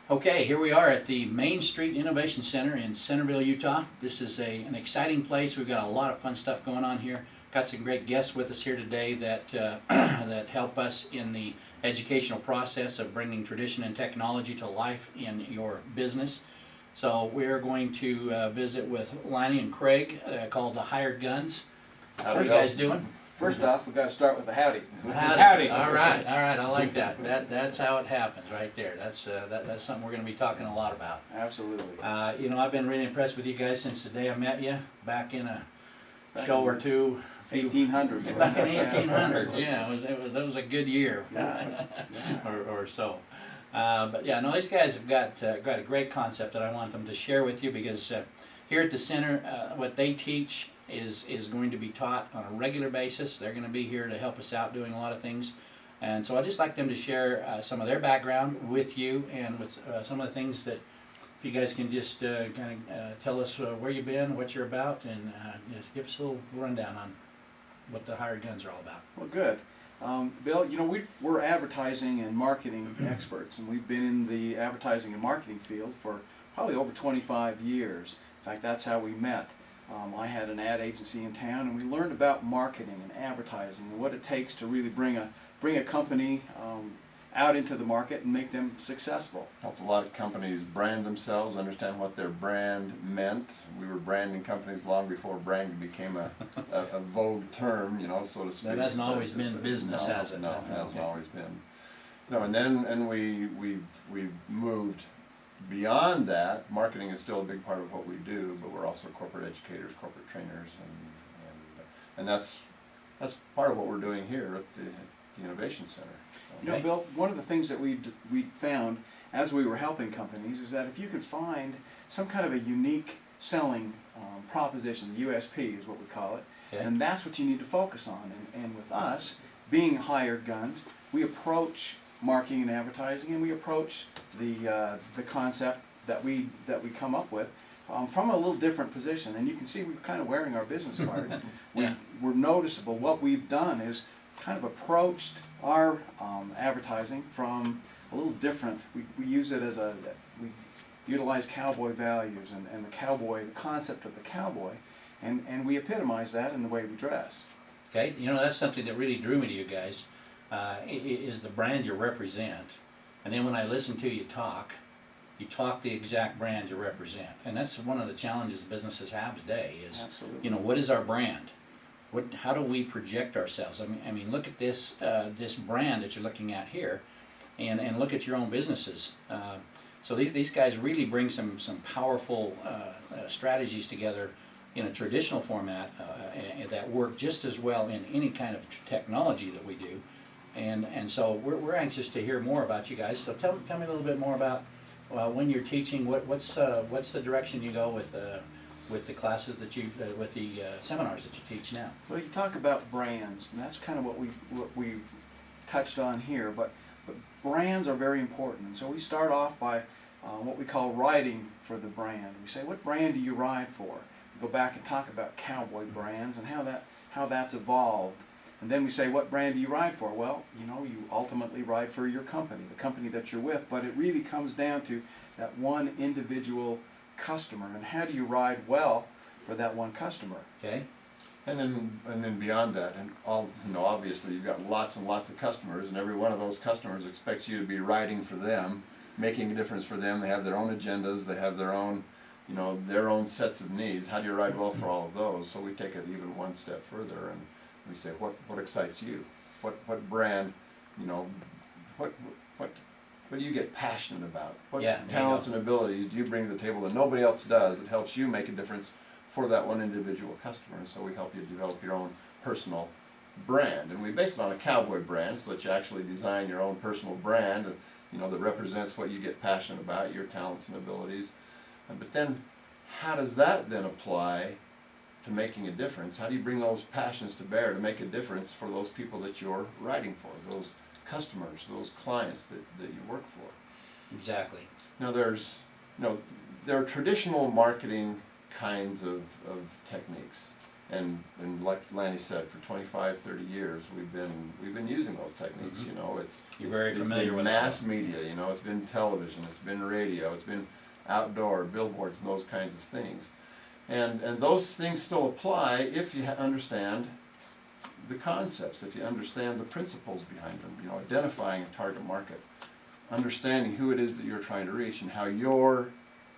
Okay, here we are at the Main Street Innovation Center in Centerville, Utah. This is an exciting place. We've got a lot of fun stuff going on here. Got some great guests with us here today that that help us in the educational process of bringing tradition and technology to life in your business. So we're going to visit with Lanny and Craig, called the Hired Guns. How are you guys doing? First off, we've got to start with the howdy. Howdy. All right. I like that. That's how it happens, right there. That's something we're going to be talking a lot about. Absolutely. I've been really impressed with you guys since the day I met you back in a show or two. 1800s. Back in 1800s, yeah, that was a good year, or so. But yeah, no, these guys have got a great concept that I want them to share with you because here at the center, what they teach is going to be taught on a regular basis. They're going to be here to help us out doing a lot of things. And so I'd just like them to share some of their background with you and with some of the things that, if you guys can just kind of tell us where you've been, what you're about, and just give us a little rundown on what the Hired Guns are all about. Well, good. Bill, we're advertising and marketing experts, and we've been in the advertising and marketing field for probably over 25 years. In fact, that's how we met. I had an ad agency in town, and we learned about marketing and advertising and what it takes to really bring a company out into the market and make them successful. Helped a lot of companies brand themselves, understand what their brand meant. We were branding companies long before branding became a vogue term, so to speak. That hasn't always been business, has it? No, it hasn't always been. And we've moved beyond that. Marketing is still a big part of what we do, but we're also corporate educators, corporate trainers, and that's part of what we're doing here at the Innovation Center. Okay. Bill, one of the things that we found as we were helping companies is that if you could find some kind of a unique selling proposition, the USP is what we call it, okay, and that's what you need to focus on. And with us, being Hired Guns, we approach marketing and advertising, and we approach the concept that we come up with from a little different position. And you can see we're kind of wearing our business cards. Yeah. We're noticeable. What we've done is kind of approached our advertising from a little different. We use it as we utilize cowboy values and the concept of the cowboy, and we epitomize that in the way we dress. Okay, that's something that really drew me to you guys, is the brand you represent. And then when I listen to you talk the exact brand you represent. And that's one of the challenges businesses have today is, Absolutely. What is our brand? How do we project ourselves? I mean, look at this brand that you're looking at here, and look at your own businesses. So these guys really bring some powerful strategies together in a traditional format that work just as well in any kind of technology that we do. And so we're anxious to hear more about you guys. So tell me a little bit more about when you're teaching. What's the direction you go with the classes that you with the seminars that you teach now? Well, you talk about brands, and that's kind of what we've touched on here. But brands are very important, and so we start off by what we call writing for the brand. We say, what brand do you ride for? We go back and talk about cowboy brands and how that's evolved. And then we say, what brand do you ride for? Well, you ultimately ride for your company, the company that you're with, but it really comes down to that one individual customer, and how do you ride well for that one customer? Okay. And then beyond that, and obviously you've got lots and lots of customers, and every one of those customers expects you to be riding for them, making a difference for them. They have their own agendas, they have their own sets of needs. How do you ride well for all of those? So we take it even one step further, and we say, what excites you? What brand, what do you get passionate about? What talents and abilities do you bring to the table that nobody else does that helps you make a difference for that one individual customer? And so we help you develop your own personal brand. And we base it on a cowboy brand, so that you actually design your own personal brand, that represents what you get passionate about, your talents and abilities. But then, how does that then apply to making a difference? How do you bring those passions to bear to make a difference for those people that you're writing for, those customers, those clients that you work for? Exactly. Now there are traditional marketing kinds of techniques. And like Lanny said, for 25, 30 years, we've been using those techniques, Mhm. you know, it's. You're very it's familiar been with mass media, you know, it's been television, it's been radio, it's been outdoor, billboards and those kinds of things. And those things still apply if you understand the concepts, if you understand the principles behind them, you know, identifying a target market, understanding who it is that you're trying to reach and how your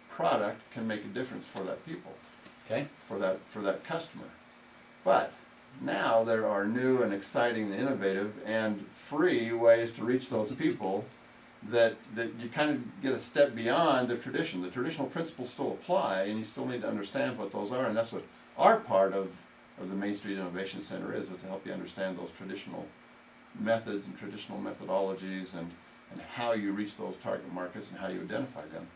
product can make a difference for that people, Okay? for that customer. But now there are new and exciting and innovative and free ways to reach those people that you kind of get a step beyond the tradition. The traditional principles still apply, and you still need to understand what those are, and that's what our part of the Main Street Innovation Center is to help you understand those traditional methods and traditional methodologies and how you reach those target markets and how you identify them.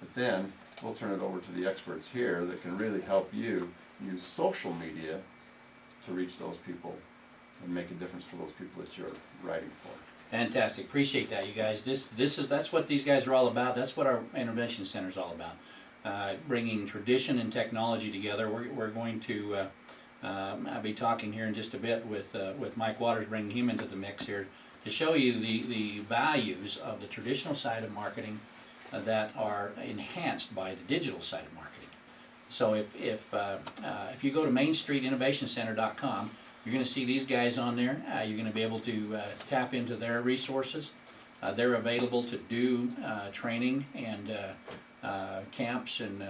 But then we'll turn it over to the experts here that can really help you use social media to reach those people and make a difference for those people that you're writing for. Fantastic. Appreciate that, you guys. That's what these guys are all about. That's what our intervention center is all about. Bringing tradition and technology together. We're going to I'll be talking here in just a bit with Mike Waters, bringing him into the mix here to show you the values of the traditional side of marketing that are enhanced by the digital side of marketing. So if you go to MainStreetInnovationCenter.com, you're going to see these guys on there. You're going to be able to tap into their resources. They're available to do training and camps and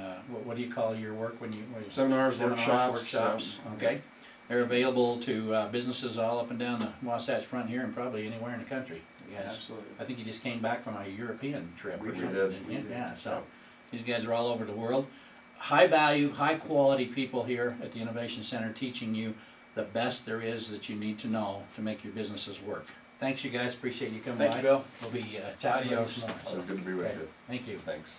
what do you call your work when you Seminars, workshops. Okay, they're available to businesses all up and down the Wasatch Front here and probably anywhere in the country. Yes, Absolutely. I think you just came back from a European trip. We or did. something, didn't We you? did. Yeah, so these guys are all over the world. High value, high quality people here at the Innovation Center teaching you the best there is that you need to know to make your businesses work. Thanks, you guys. Appreciate you coming by. Thank you, Bill. We'll be chatting with you some more. So good to be with Okay. you. Thank you. Thanks.